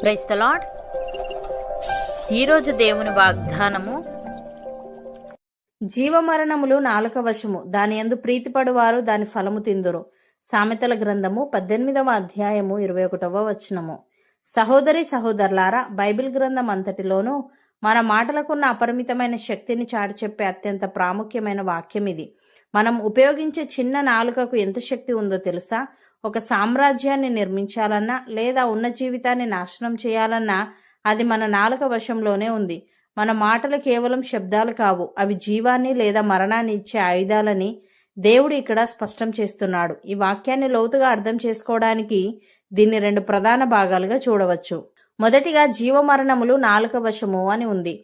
Praise the lord. ఈరోజు దేవుని వాగ్దానము, జీవమరణములు నాలుక వశము, దాని యందు ప్రీతిపడువారు దాని ఫలము తిందురు. సామెతల గ్రంథము 18వ అధ్యాయము 21వ వచనము. సహోదరి సహోదరులారా, బైబిల్ గ్రంథం అంతటిలోనూ మన మాటలకున్న అపరిమితమైన శక్తిని చాటి చెప్పే అత్యంత ప్రాముఖ్యమైన వాక్యం ఇది. మనం ఉపయోగించే చిన్న నాలుకకు ఎంత శక్తి ఉందో తెలుసా? ఒక సామ్రాజ్యాన్ని నిర్మించాలన్నా లేదా ఉన్న జీవితాన్ని నాశనం చేయాలన్నా అది మన నాలుక వశంలోనే ఉంది. మన మాటలు కేవలం శబ్దాలు కావు, అవి జీవాన్ని లేదా మరణాన్ని ఇచ్చే ఆయుధాలని దేవుడు ఇక్కడ స్పష్టం చేస్తున్నాడు. ఈ వాక్యాన్ని లోతుగా అర్థం చేసుకోవడానికి దీన్ని 2 ప్రధాన భాగాలుగా చూడవచ్చు. మొదటిగా, జీవమరణములు నాలుక వశము అని ఉంది.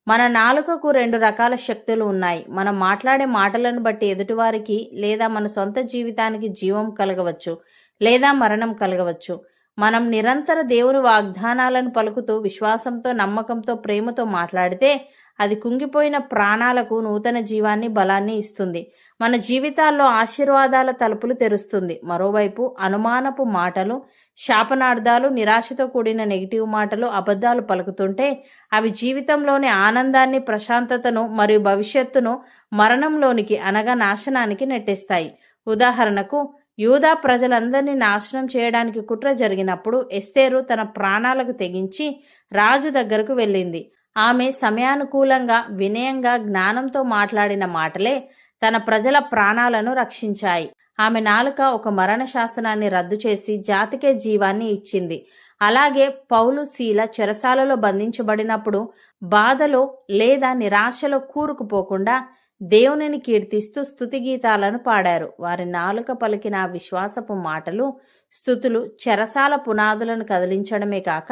మన నాలుకకు 2 రకాల శక్తులు ఉన్నాయి. మనం మాట్లాడే మాటలను బట్టి ఎదుటివారికి లేదా మన సొంత జీవితానికి జీవం కలగవచ్చు లేదా మరణం కలగవచ్చు. మనం నిరంతర దేవుని వాగ్దానాలను పలుకుతూ విశ్వాసంతో, నమ్మకంతో, ప్రేమతో మాట్లాడితే అది కుంగిపోయిన ప్రాణాలకు నూతన జీవాన్ని, బలాన్ని ఇస్తుంది. మన జీవితాల్లో ఆశీర్వాదాల తలుపులు తెరుస్తుంది. మరోవైపు అనుమానపు మాటలు, శాపనార్థాలు, నిరాశతో కూడిన నెగిటివ్ మాటలు, అబద్ధాలు పలుకుతుంటే అవి జీవితంలోని ఆనందాన్ని, ప్రశాంతతను మరియు భవిష్యత్తును మరణంలోనికి అనగా నాశనానికి నెట్టేస్తాయి. ఉదాహరణకు, యూదా ప్రజలందరినీ నాశనం చేయడానికి కుట్ర జరిగినప్పుడు ఎస్తేరు తన ప్రాణాలకు తెగించి రాజు దగ్గరకు వెళ్ళింది. ఆమె సమయానుకూలంగా, వినయంగా, జ్ఞానంతో మాట్లాడిన మాటలే తన ప్రజల ప్రాణాలను రక్షించాయి. ఆమె నాలుక ఒక మరణ శాసనాన్ని రద్దు చేసి జాతికే జీవాన్ని ఇచ్చింది. అలాగే పౌలు, శీల చెరసాలలో బంధించబడినప్పుడు బాధలో లేదా నిరాశలో కూరుకుపోకుండా దేవునిని కీర్తిస్తూ స్తుతి గీతాలను పాడారు. వారి నాలుక పలికిన విశ్వాసపు మాటలు, స్తుతులు చెరసాల పునాదులను కదిలించడమే కాక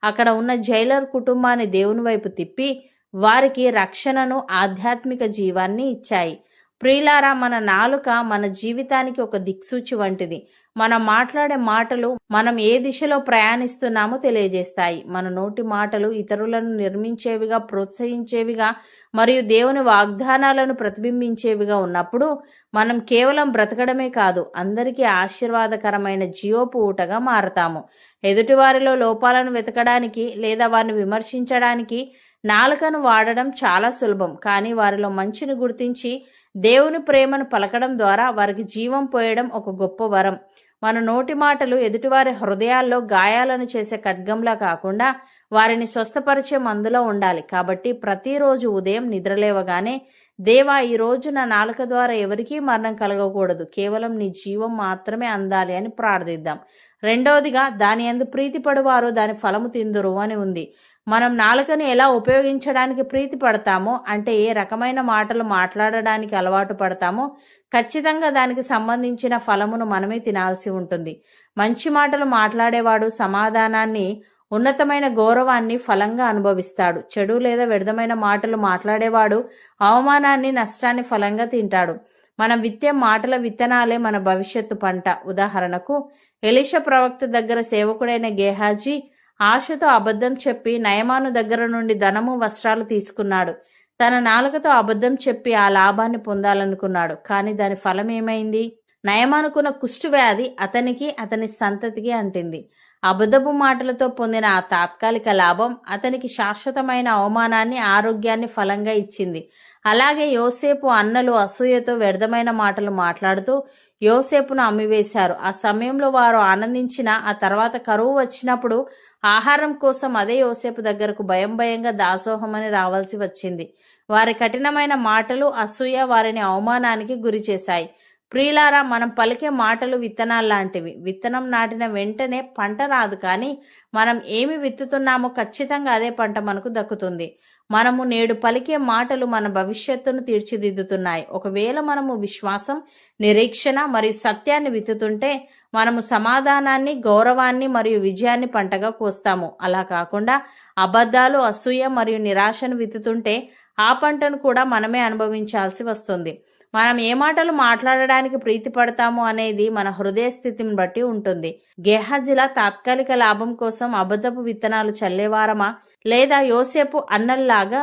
అక్కడ ఉన్న జైలర్ కుటుంబాన్ని దేవుని వైపు తిప్పి వారికి రక్షణను, ఆధ్యాత్మిక జీవాన్ని ఇచ్చాయి. ప్రియులారా, మన నాలుక మన జీవితానికి ఒక దిక్సూచి వంటిది. మనం మాట్లాడే మాటలు మనం ఏ దిశలో ప్రయాణిస్తున్నామో తెలియజేస్తాయి. మన నోటి మాటలు ఇతరులను నిర్మించేవిగా, ప్రోత్సహించేవిగా మరియు దేవుని వాగ్దానాలను ప్రతిబింబించేవిగా ఉన్నప్పుడు మనం కేవలం బ్రతకడమే కాదు, అందరికీ ఆశీర్వాదకరమైన జీవపు ఊటగా మారతాము. ఎదుటివారిలో లోపాలను వెతకడానికి లేదా వారిని విమర్శించడానికి నాలుకను వాడడం చాలా సులభం. కానీ వారిలో మంచిని గుర్తించి దేవుని ప్రేమను పలకడం ద్వారా వారికి జీవం పోయడం ఒక గొప్ప వరం. మన నోటి మాటలు ఎదుటివారి హృదయాల్లో గాయాలను చేసే ఖడ్గంలా కాకుండా వారిని స్వస్థపరిచే మందులో ఉండాలి. కాబట్టి ప్రతిరోజు ఉదయం నిద్రలేవగానే, దేవా, ఈ రోజు నా నాలుక ద్వారా ఎవరికీ మరణం కలగకూడదు, కేవలం నీ జీవం మాత్రమే అందాలి అని ప్రార్థిద్దాం. రెండవదిగా, దాని యందు ప్రీతిపడువారు దాని ఫలము తిందురు అని ఉంది. మనం నాలుకను ఎలా ఉపయోగించడానికి ప్రీతి పడతామో, అంటే ఏ రకమైన మాటలు మాట్లాడడానికి అలవాటు పడతామో ఖచ్చితంగా దానికి సంబంధించిన ఫలమును మనమే తినాల్సి ఉంటుంది. మంచి మాటలు మాట్లాడేవాడు సమాధానాన్ని, ఉన్నతమైన గౌరవాన్ని ఫలంగా అనుభవిస్తాడు. చెడు లేదా వ్యర్థమైన మాటలు మాట్లాడేవాడు అవమానాన్ని, నష్టాన్ని ఫలంగా తింటాడు. మనం విత్తే మాటల విత్తనాలే మన భవిష్యత్తు పంట. ఉదాహరణకు, ఎలీషా ప్రవక్త దగ్గర సేవకుడైన గేహాజీ ఆశతో అబద్ధం చెప్పి నయమాను దగ్గర నుండి ధనము, వస్త్రాలు తీసుకున్నాడు. తన నాలుకతో అబద్ధం చెప్పి ఆ లాభాన్ని పొందాలనుకున్నాడు. కానీ దాని ఫలం ఏమైంది? నయమానుకున్న కుష్టు వ్యాధి అతనికి, అతని సంతతికి అంటింది. అబద్ధపు మాటలతో పొందిన ఆ తాత్కాలిక లాభం అతనికి శాశ్వతమైన అవమానాన్ని, ఆరోగ్యాన్ని ఫలంగా ఇచ్చింది. అలాగే యోసేపు అన్నలు అసూయతో వ్యర్థమైన మాటలు మాట్లాడుతూ యోసేపును అమ్మివేశారు. ఆ సమయంలో వారు ఆనందించిన ఆ తర్వాత కరువు వచ్చినప్పుడు ఆహారం కోసం అదే యోసేపు దగ్గరకు భయంగా దాసోహమని రావాల్సి వచ్చింది. వారి కఠినమైన మాటలు, అసూయ వారిని అవమానానికి గురి చేశాయి. ప్రియులారా, మనం పలికే మాటలు విత్తనాల్లాంటివి. విత్తనం నాటిన వెంటనే పంట రాదు, కానీ మనం ఏమి విత్తుతున్నామో ఖచ్చితంగా అదే పంట మనకు దక్కుతుంది. మనము నేడు పలికే మాటలు మన భవిష్యత్తును తీర్చిదిద్దుతున్నాయి. ఒకవేళ మనము విశ్వాసం, నిరీక్షణ మరియు సత్యాన్ని విత్తుతుంటే మనము సమాధానాన్ని, గౌరవాన్ని మరియు విజయాన్ని పంటగా కోస్తాము. అలా కాకుండా అబద్ధాలు, అసూయ మరియు నిరాశను విత్తుతుంటే ఆ పంటను కూడా మనమే అనుభవించాల్సి వస్తుంది. మనం ఏ మాటలు మాట్లాడడానికి ప్రీతి పడతాము అనేది మన హృదయ స్థితిని బట్టి ఉంటుంది. గేహాజీల తాత్కాలిక లాభం కోసం అబద్ధపు విత్తనాలు చల్లేవారమా, లేదా యోసేపు అన్నల్లాగా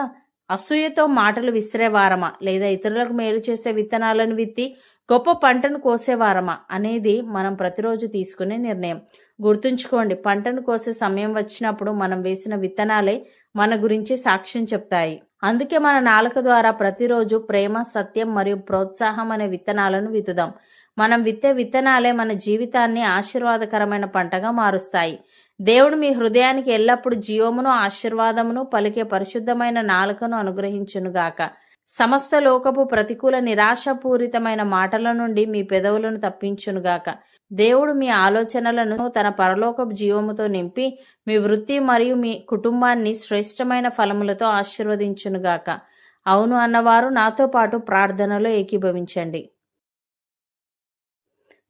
అసూయతో మాటలు విసిరేవారమా, లేదా ఇతరులకు మేలు చేసే విత్తనాలను విత్తి గొప్ప పంటను కోసేవారమా అనేది మనం ప్రతిరోజు తీసుకునే నిర్ణయం. గుర్తుంచుకోండి, పంటను కోసే సమయం వచ్చినప్పుడు మనం వేసిన విత్తనాలే మన గురించి సాక్ష్యం చెప్తాయి. అందుకే మన నాలుక ద్వారా ప్రతిరోజు ప్రేమ, సత్యం మరియు ప్రోత్సాహం అనే విత్తనాలను విత్తుదాం. మనం విత్తే విత్తనాలే మన జీవితాన్ని ఆశీర్వాదకరమైన పంటగా మారుస్తాయి. దేవుడు మీ హృదయానికి ఎల్లప్పుడూ జీవమును, ఆశీర్వాదమును పలికే పరిశుద్ధమైన నాలుకను అనుగ్రహించునుగాక. సమస్త లోకపు ప్రతికూల నిరాశపూరితమైన మాటల నుండి మీ పెదవులను తప్పించునుగాక. దేవుడు మీ ఆలోచనలను తన పరలోకపు జీవముతో నింపి మీ వృత్తి మరియు మీ కుటుంబాన్ని శ్రేష్టమైన ఫలములతో ఆశీర్వదించునుగాక. అవును అన్నవారు నాతో పాటు ప్రార్థనలో ఏకీభవించండి.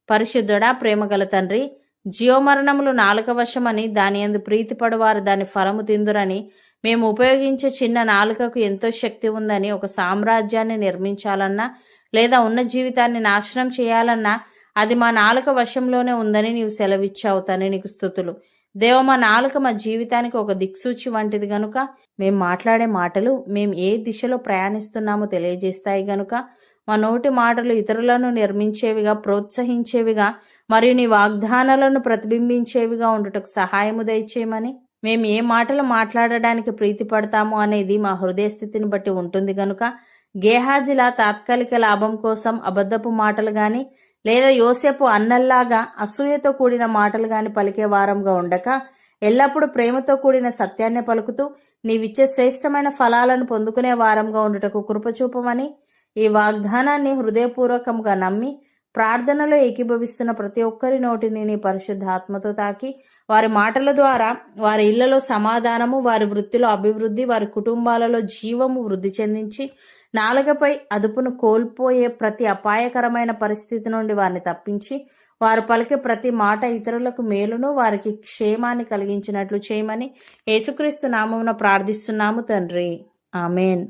పరిశుద్ధుడా, ప్రేమగల తండ్రి, జీవమరణములు నాలుక వశమని దాని యందు ప్రీతిపడువారు దాని ఫలము తిందురని, మేము ఉపయోగించే చిన్న నాలుకకు ఎంతో శక్తి ఉందని, ఒక సామ్రాజ్యాన్ని నిర్మించాలన్నా లేదా ఉన్న జీవితాన్ని నాశనం చేయాలన్నా అది మా నాలుక వశంలోనే ఉందని నీవు సెలవిచ్చావు. తండ్రి, నీకు స్తుతులు. దేవ, మా నాలుక మా జీవితానికి ఒక దిక్సూచి వంటిది గనుక మేము మాట్లాడే మాటలు మేము ఏ దిశలో ప్రయాణిస్తున్నామో తెలియజేస్తాయి గనుక మా నోటి మాటలు ఇతరులను నిర్మించేవిగా, ప్రోత్సహించేవిగా మరియు నీ వాగ్దానాలను ప్రతిబింబించేవిగా ఉండుటకు సహాయము దయచేయమని, మేము ఏ మాటలు మాట్లాడడానికి ప్రీతి పడతాము అనేది మా హృదయ స్థితిని బట్టి ఉంటుంది గనుక గేహాజీల తాత్కాలిక లాభం కోసం అబద్ధపు మాటలు గాని లేదా యోసేపు అన్నల్లాగా అసూయతో కూడిన మాటలు గాని పలికే వారంగా ఉండక ఎల్లప్పుడూ ప్రేమతో కూడిన సత్యాన్ని పలుకుతూ నీవిచ్చే శ్రేష్టమైన ఫలాలను పొందుకునే వారంగా ఉండుటకు కృపచూపమని, ఈ వాగ్దానాన్ని హృదయపూర్వకంగా నమ్మి ప్రార్థనలో ఏకీభవిస్తున్న ప్రతి ఒక్కరి నోటిని నీ పరిశుద్ధ ఆత్మతో తాకి వారి మాటల ద్వారా వారి ఇళ్లలో సమాధానము, వారి వృత్తిలో అభివృద్ధి, వారి కుటుంబాలలో జీవము వృద్ధి చెందించి నాలుకపై అదుపును కోల్పోయే ప్రతి అపాయకరమైన పరిస్థితి నుండి వారిని తప్పించి వారు పలికే ప్రతి మాట ఇతరులకు మేలును, వారికి క్షేమాన్ని కలిగించినట్లు చేయమని యేసుక్రీస్తు నామమున ప్రార్థిస్తున్నాము తండ్రి. ఆమెన్.